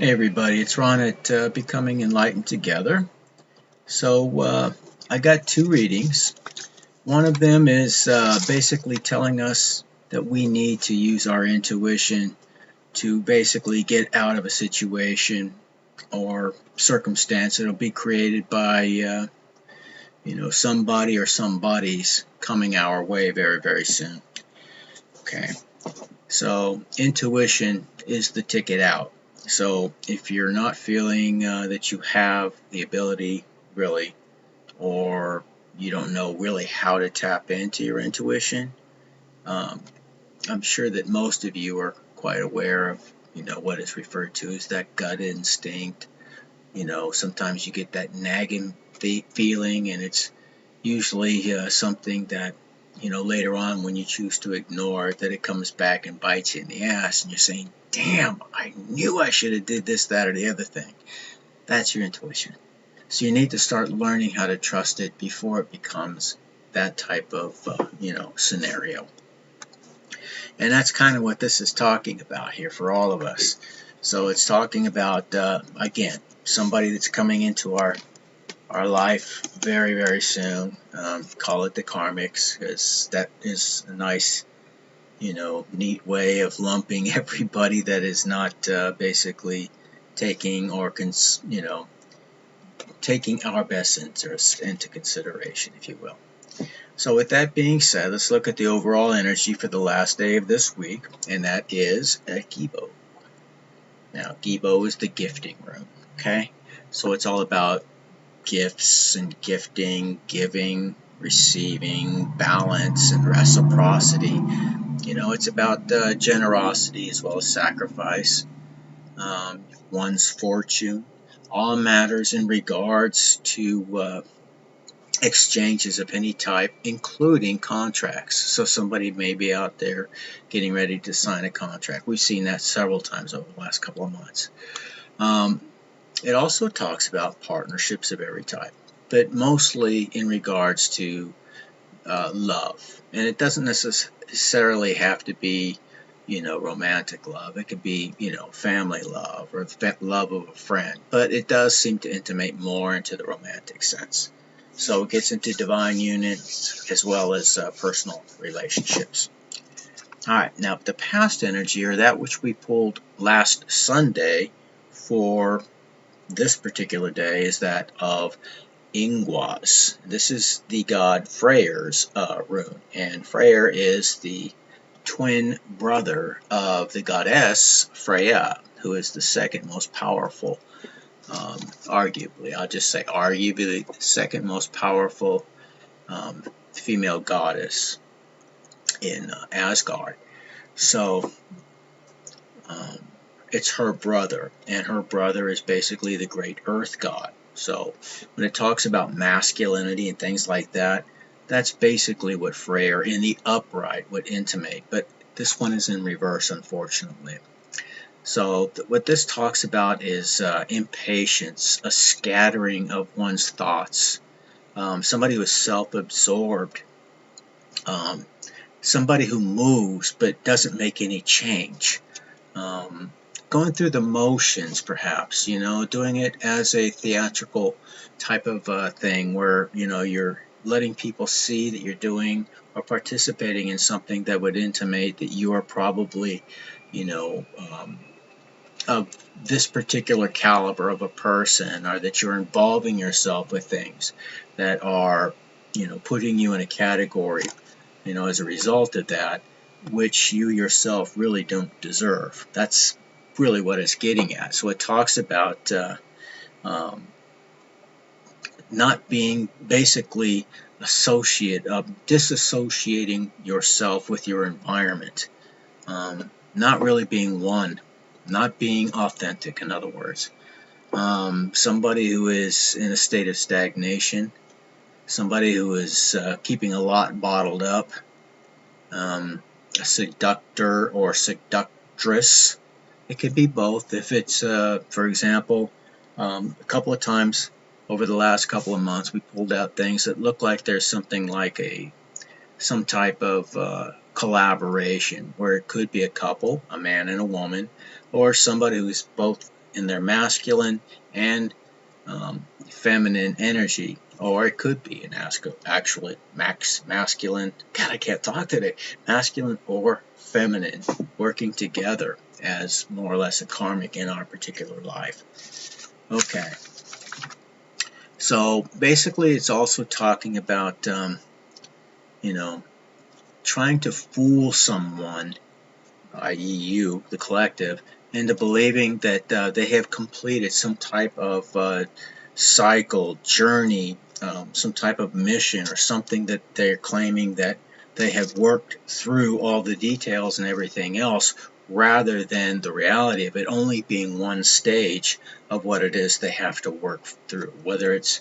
Hey everybody, it's Ron at Becoming Enlightened Together. I got two readings. One of them is basically telling us that we need to use our intuition to basically get out of a situation or circumstance that'll be created by somebody or somebodies coming our way very, very soon. Okay, so intuition is the ticket out. So if you're not feeling that you have the ability really, or you don't know really how to tap into your intuition, um, I'm sure that most of you are quite aware of what is referred to as that gut instinct. Sometimes you get that nagging feeling, and it's usually something that later on when you choose to ignore it, that it comes back and bites you in the ass, and you're saying, damn, I knew I should have did this, that, or the other thing. That's your intuition. So you need to start learning how to trust it before it becomes that type of scenario. And that's kind of what this is talking about here for all of us. So it's talking about again, somebody that's coming into our life very, very soon. Call it the karmics, because that is a nice, neat way of lumping everybody that is not basically taking or taking our best interests into consideration, if you will. So with that being said, let's look at the overall energy for the last day of this week, and that is at Gibo. Now, Gibo is the gifting room, okay? So it's all about gifts and gifting, giving, receiving, balance, and reciprocity. It's about generosity as well as sacrifice, one's fortune, all matters in regards to exchanges of any type, including contracts. So somebody may be out there getting ready to sign a contract. We've seen that several times over the last couple of months. It also talks about partnerships of every type, but mostly in regards to love. And it doesn't necessarily have to be, romantic love. It could be, family love or love of a friend. But it does seem to intimate more into the romantic sense. So it gets into divine unions as well as personal relationships. All right, now the past energy, or that which we pulled last Sunday for this particular day, is that of Ingwas. This is the god Freyr's rune, and Freyr is the twin brother of the goddess Freya, who is the second most powerful, arguably, I'll just say arguably, the second most powerful female goddess in Asgard. So it's her brother, and her brother is basically the great earth god. So when it talks about masculinity and things like that, that's basically what Freyr in the upright would intimate, but this one is in reverse, unfortunately. So what this talks about is impatience, a scattering of one's thoughts, somebody who is self-absorbed, somebody who moves but doesn't make any change. Going through the motions, perhaps, doing it as a theatrical type of thing where, you're letting people see that you're doing or participating in something that would intimate that you are probably, of this particular caliber of a person, or that you're involving yourself with things that are, putting you in a category, as a result of that, which you yourself really don't deserve. That's really what it's getting at. So it talks about not being basically disassociating yourself with your environment, not really being one, not being authentic, in other words. Somebody who is in a state of stagnation, somebody who is keeping a lot bottled up, a seductor or seductress. It could be both. If it's, for example, a couple of times over the last couple of months, we pulled out things that look like there's something like some type of collaboration, where it could be a couple, a man and a woman, or somebody who's both in their masculine and feminine energy, or it could be an actually masculine. God, I can't talk today. Masculine or feminine working together as more or less a karmic in our particular life. Okay. So basically, it's also talking about, trying to fool someone, i.e. you, the collective, into believing that they have completed some type of cycle, journey, some type of mission or something that they're claiming that they have worked through all the details and everything else, rather than the reality of it only being one stage of what it is they have to work through, whether it's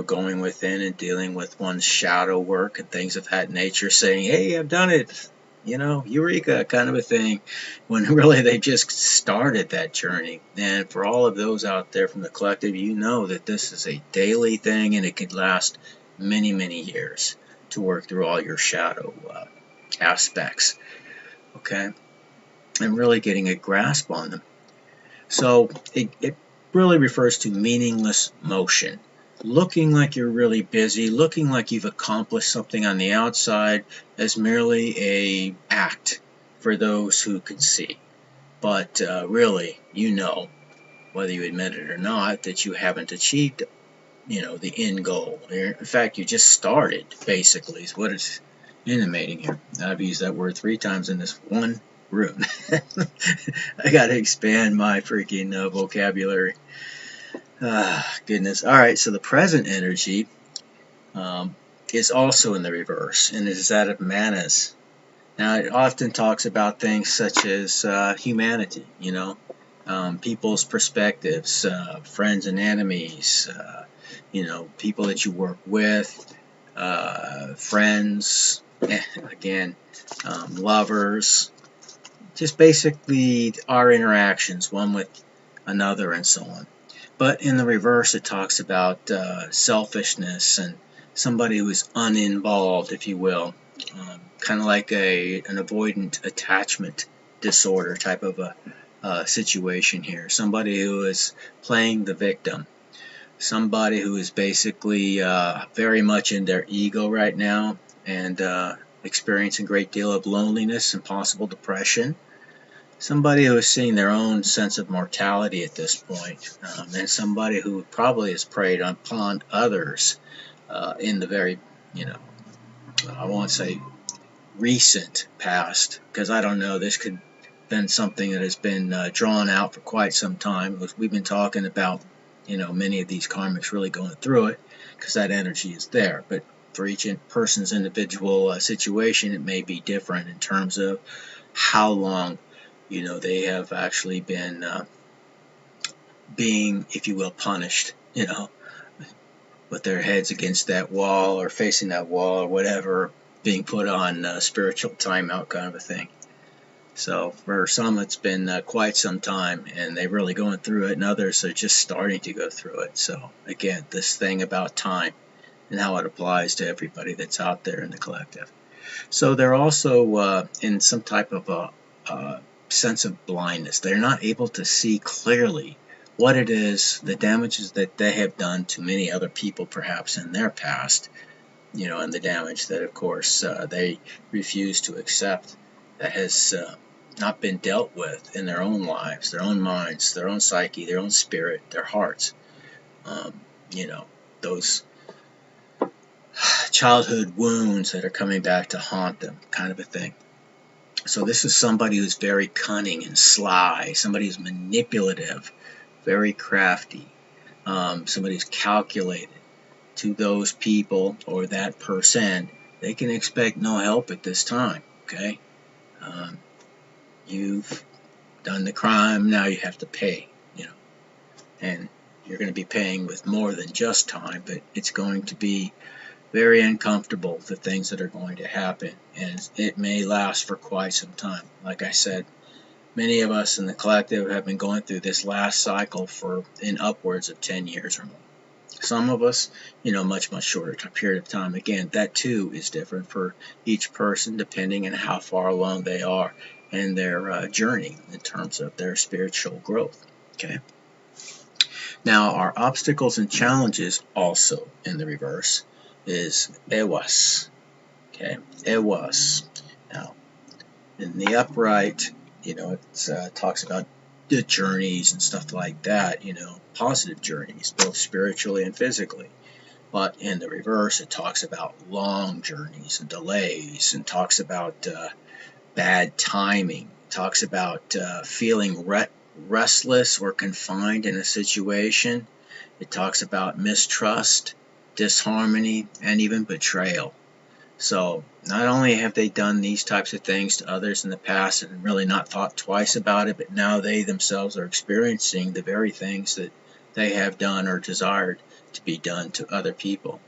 going within and dealing with one's shadow work and things of that nature, saying, hey, I've done it, eureka kind of a thing, when really they just started that journey. And for all of those out there from the collective, you know that this is a daily thing, and it could last many, many years to work through all your shadow aspects, okay, and really getting a grasp on them. So it really refers to meaningless motion. Looking like you're really busy, looking like you've accomplished something on the outside as merely a act for those who can see. But really, whether you admit it or not, that you haven't achieved, the end goal. In fact, you just started, basically, is what it's intimating here. I've used that word 3 times in this one room. I got to expand my freaking vocabulary. Goodness. All right, so the present energy is also in the reverse, and it is that of manas. Now, it often talks about things such as humanity, people's perspectives, friends and enemies, people that you work with, friends, again, lovers, just basically our interactions, one with another and so on. But in the reverse, it talks about selfishness and somebody who is uninvolved, if you will, kind of like an avoidant attachment disorder type of a situation here. Somebody who is playing the victim. Somebody who is basically very much in their ego right now and experiencing a great deal of loneliness and possible depression. Somebody who is seeing their own sense of mortality at this point, and somebody who probably has preyed upon others in the very, I won't say recent past, because I don't know, this could have been something that has been drawn out for quite some time. We've been talking about, many of these karmics really going through it, because that energy is there. But for each person's individual situation, it may be different in terms of how long they have actually been being, if you will, punished, with their heads against that wall or facing that wall or whatever, being put on spiritual timeout kind of a thing. So for some, it's been quite some time, and they're really going through it, and others are just starting to go through it. So again, this thing about time and how it applies to everybody that's out there in the collective. So they're also in some type of a sense of blindness. They're not able to see clearly what it is, the damages that they have done to many other people perhaps in their past, and the damage that, of course, they refuse to accept, that has not been dealt with in their own lives, their own minds, their own psyche, their own spirit, their hearts. Those childhood wounds that are coming back to haunt them, kind of a thing. So this is somebody who's very cunning and sly, somebody who's manipulative, very crafty, somebody who's calculated. To those people or that person, they can expect no help at this time, okay? You've done the crime, now you have to pay, and you're going to be paying with more than just time, but it's going to be very uncomfortable, the things that are going to happen, and it may last for quite some time. Like I said, many of us in the collective have been going through this last cycle for in upwards of 10 years or more. Some of us, much, much shorter period of time. Again, that too is different for each person depending on how far along they are in their journey in terms of their spiritual growth. Okay. Now, our obstacles and challenges also in the reverse is ewas. Okay, ewas. Now, in the upright, it talks about the journeys and stuff like that, positive journeys, both spiritually and physically. But in the reverse, it talks about long journeys and delays, and talks about bad timing. It talks about feeling restless or confined in a situation. It talks about mistrust, disharmony, and even betrayal. So not only have they done these types of things to others in the past and really not thought twice about it, but now they themselves are experiencing the very things that they have done or desired to be done to other people.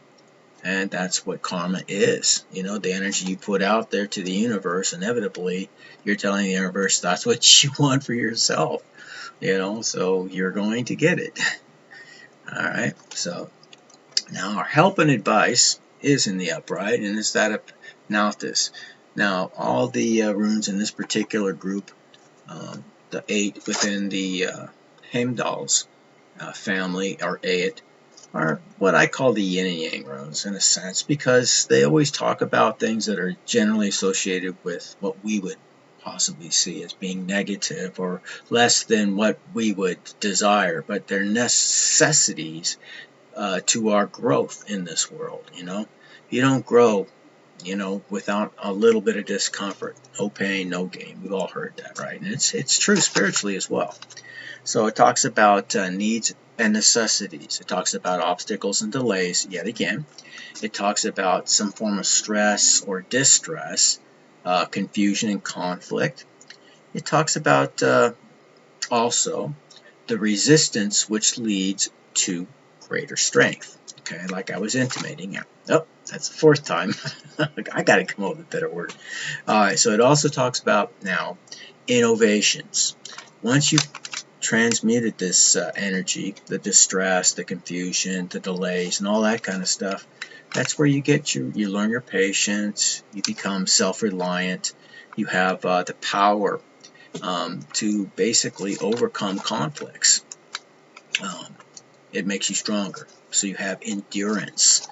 And that's what karma is. The energy you put out there to the universe, inevitably, you're telling the universe that's what you want for yourself. So you're going to get it. All right. So now our help and advice is in the upright, and it's that of Nalthus. Now, all the runes in this particular group, the 8 within the Heimdall's family, or 8, are what I call the yin and yang runes in a sense, because they always talk about things that are generally associated with what we would possibly see as being negative or less than what we would desire, but they're necessities to our growth in this world. You don't grow without a little bit of discomfort. No pain, no gain. We've all heard that, right? And it's true spiritually as well. So it talks about needs and necessities. It talks about obstacles and delays, yet again. It talks about some form of stress or distress, confusion and conflict. It talks about also the resistance which leads to greater strength. Okay, like I was intimating. Oh, that's the 4th time. I got to come up with a better word. All right, so it also talks about now innovations. Once you've transmuted this energy, the distress, the confusion, the delays, and all that kind of stuff, that's where you learn your patience, you become self-reliant, you have the power to basically overcome conflicts. It makes you stronger. So you have endurance.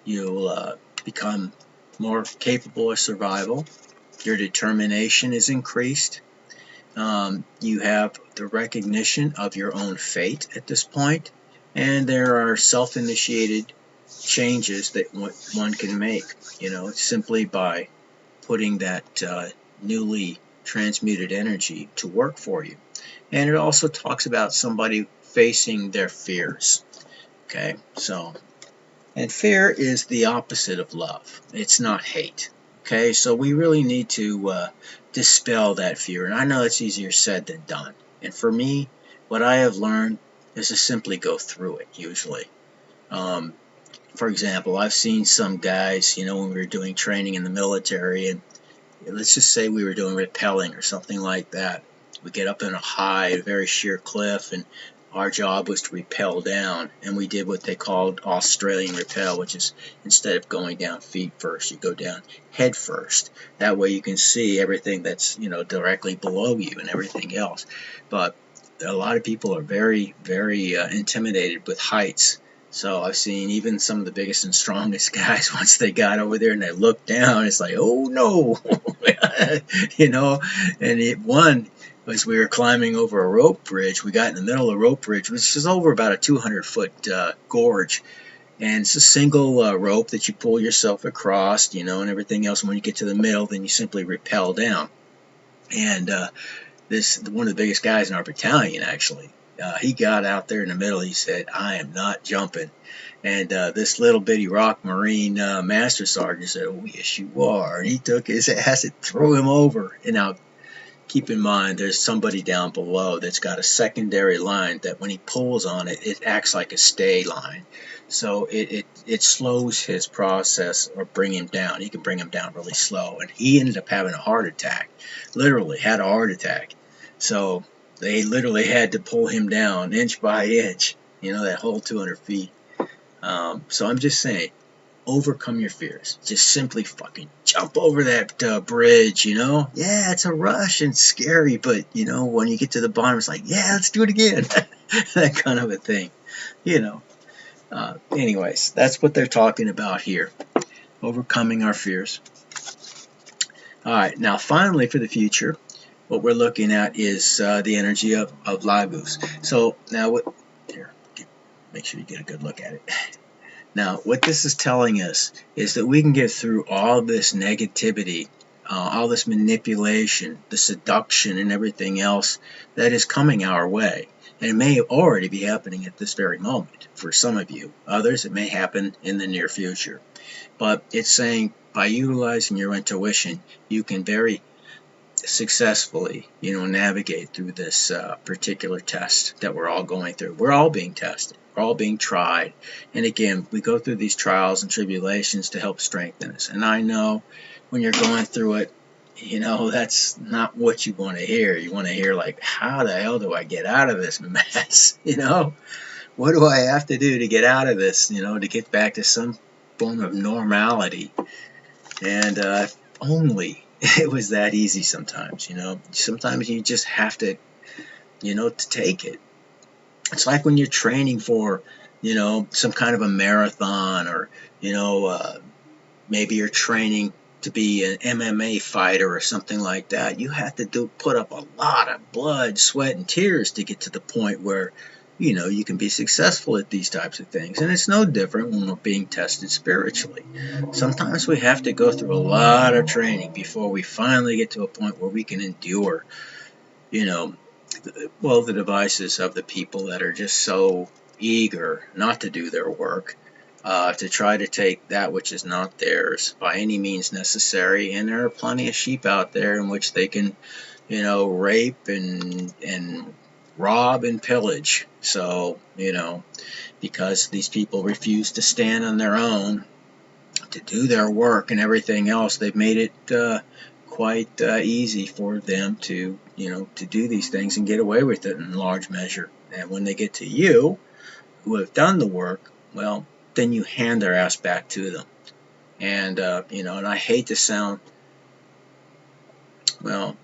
You'll become more capable of survival. Your determination is increased. You have the recognition of your own fate at this point. And there are self-initiated changes that one can make, simply by putting that newly transmuted energy to work for you. And it also talks about somebody facing their fears. Okay, and fear is the opposite of love. It's not hate. Okay, so we really need to dispel that fear. And I know it's easier said than done. And for me, what I have learned is to simply go through it, usually. For example, I've seen some guys, when we were doing training in the military, and let's just say we were doing rappelling or something like that. We get up in a high, very sheer cliff, and our job was to rappel down, and we did what they called Australian rappel, which is instead of going down feet first, you go down head first. That way you can see everything that's directly below you and everything else. But a lot of people are very, very intimidated with heights. So I've seen even some of the biggest and strongest guys, once they got over there and they looked down, it's like, oh no, and one was we were climbing over a rope bridge. We got in the middle of the rope bridge, which is over about a 200-foot gorge. And it's a single rope that you pull yourself across, and everything else. And when you get to the middle, then you simply rappel down. And one of the biggest guys in our battalion, actually, he got out there in the middle. He said, I am not jumping. And this little bitty rock marine master sergeant said, oh, yes, you are. And he took his ass and threw him over. And now, keep in mind, there's somebody down below that's got a secondary line that when he pulls on it, it acts like a stay line. So it slows his process or bring him down. He can bring him down really slow. And he ended up having a heart attack, literally had a heart attack. So they literally had to pull him down inch by inch, that whole 200 feet. So I'm just saying, overcome your fears. Just simply fucking jump over that bridge, you know? Yeah, it's a rush and scary, but, you know, when you get to the bottom, it's like, yeah, let's do it again. That kind of a thing, you know. Anyways, that's what they're talking about here. Overcoming our fears. All right, now finally for the future, what we're looking at is the energy of Lagos. So now what, here, make sure you get a good look at it. Now, what this is telling us is that we can get through all this negativity, all this manipulation, the seduction, and everything else that is coming our way. And it may already be happening at this very moment for some of you. Others, it may happen in the near future. But it's saying by utilizing your intuition, you can very successfully, you know, navigate through this particular test that we're all going through. We're all being tested. We're all being tried. And again, we go through these trials and tribulations to help strengthen us. And I know when you're going through it, you know, that's not what you want to hear. You want to hear like, how the hell do I get out of this mess? You know, what do I have to do to get out of this, you know, to get back to some form of normality? And only it was that easy sometimes, you know. Sometimes you just have to, you know, to take it. It's like when you're training for, you know, some kind of a marathon, or, you know, maybe you're training to be an MMA fighter or something like that. You have to put up a lot of blood, sweat, and tears to get to the point where, you know, you can be successful at these types of things. And it's no different when we're being tested spiritually. Sometimes we have to go through a lot of training before we finally get to a point where we can endure, you know, well, the devices of the people that are just so eager not to do their work, to try to take that which is not theirs by any means necessary. And there are plenty of sheep out there in which they can, you know, rape and rob and pillage. So, you know, because these people refuse to stand on their own to do their work and everything else, they've made it quite easy for them to, you know, to do these things and get away with it in large measure. And when they get to you, who have done the work, well, then you hand their ass back to them. And, you know, and I hate to sound, well,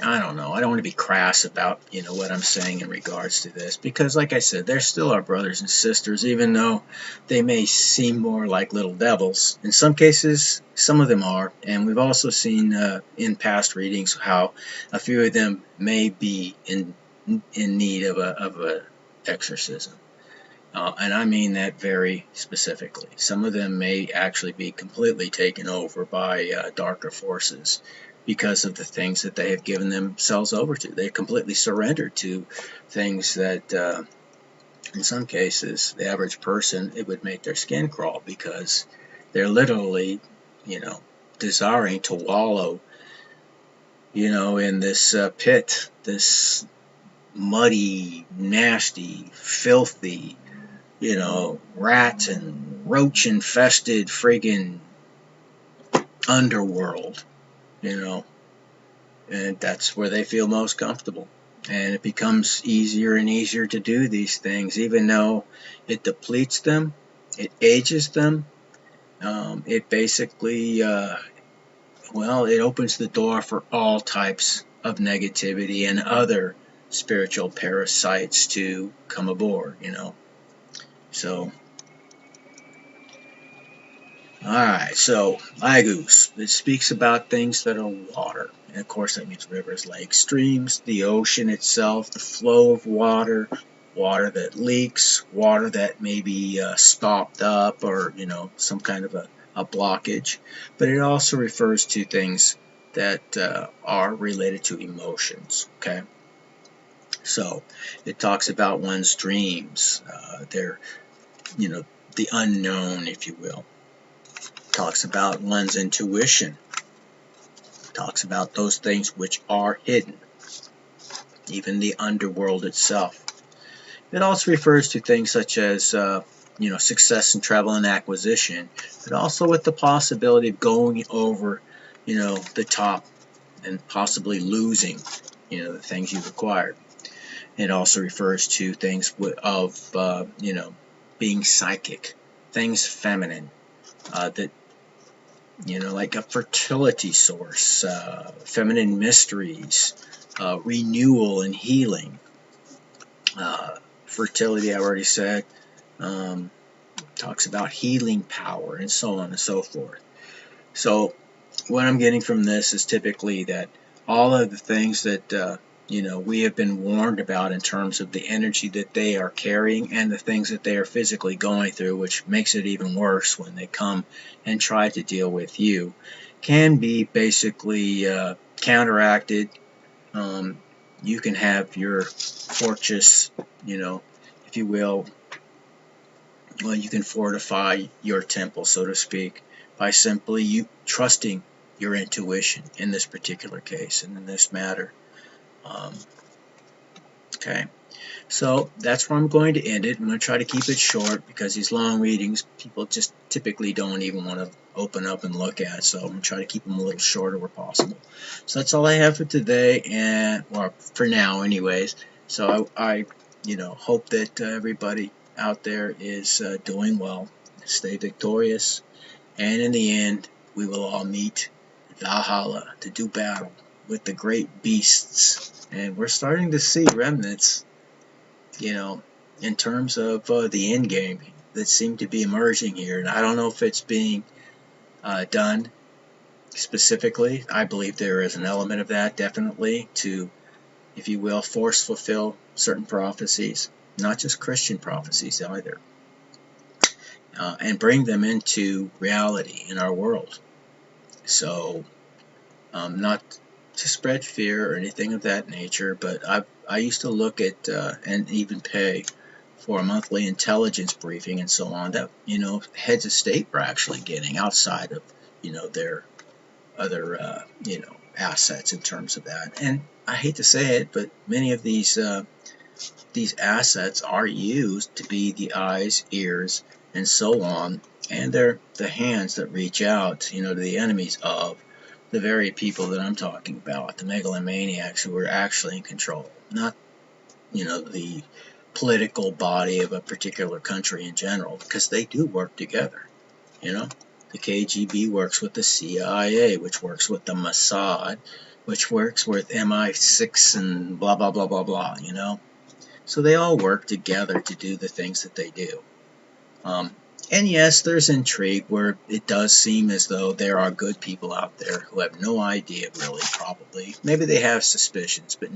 I don't know. I don't want to be crass about, you know, what I'm saying in regards to this, because like I said, they're still our brothers and sisters, even though they may seem more like little devils. In some cases, some of them are, and we've also seen in past readings how a few of them may be in need of a exorcism. And I mean that very specifically. Some of them may actually be completely taken over by darker forces because of the things that they have given themselves over to. They completely surrendered to things that, in some cases, the average person, it would make their skin crawl, because they're literally, you know, desiring to wallow, you know, in this pit, this muddy, nasty, filthy, you know, rat and roach infested friggin' underworld, you know, and that's where they feel most comfortable. And it becomes easier and easier to do these things, even though it depletes them, it ages them, it basically, well, it opens the door for all types of negativity and other spiritual parasites to come aboard, you know. So, alright, so Lagos, it speaks about things that are water. And of course that means rivers, lakes, streams, the ocean itself, the flow of water, water that leaks, water that may be stopped up, or, you know, some kind of a blockage. But it also refers to things that are related to emotions, okay? So it talks about one's dreams, their, you know, the unknown, if you will. Talks about one's intuition. Talks about those things which are hidden, even the underworld itself. It also refers to things such as, you know, success in travel and acquisition, but also with the possibility of going over, you know, the top and possibly losing, you know, the things you've acquired. It also refers to things of being psychic, things feminine, that like a fertility source, feminine mysteries, renewal and healing. Fertility, I already said. Talks about healing power and so on and so forth. So what I'm getting from this is typically that all of the things that we have been warned about in terms of the energy that they are carrying and the things that they are physically going through, which makes it even worse when they come and try to deal with you, can be basically counteracted. You can have your fortress, if you will, you can fortify your temple, so to speak, by simply you trusting your intuition in this particular case and in this matter. Okay, so that's where I'm going to end it. I'm going to try to keep it short because these long readings people just typically don't even want to open up and look at. So I'm going to try to keep them a little shorter where possible. So that's all I have for today, and well, for now, anyways. So I hope that everybody out there is doing well, stay victorious, and in the end, we will all meet Valhalla to do battle with the great beasts. And we're starting to see remnants, in terms of the end game that seem to be emerging here. And I don't know if it's being done specifically. I believe there is an element of that, definitely, to, if you will, force fulfill certain prophecies, not just Christian prophecies either, and bring them into reality in our world. So, not to spread fear or anything of that nature, but I used to look at and even pay for a monthly intelligence briefing and so on that heads of state were actually getting outside of their other assets in terms of that. And I hate to say it, but many of these assets are used to be the eyes, ears, and so on, and they're the hands that reach out to the enemies of the very people that I'm talking about, the megalomaniacs who are actually in control, not the political body of a particular country in general, because they do work together. The KGB works with the CIA, which works with the Mossad, which works with MI6 and blah blah blah blah blah. So they all work together to do the things that they do. And yes, there's intrigue where it does seem as though there are good people out there who have no idea, really, probably. Maybe they have suspicions, but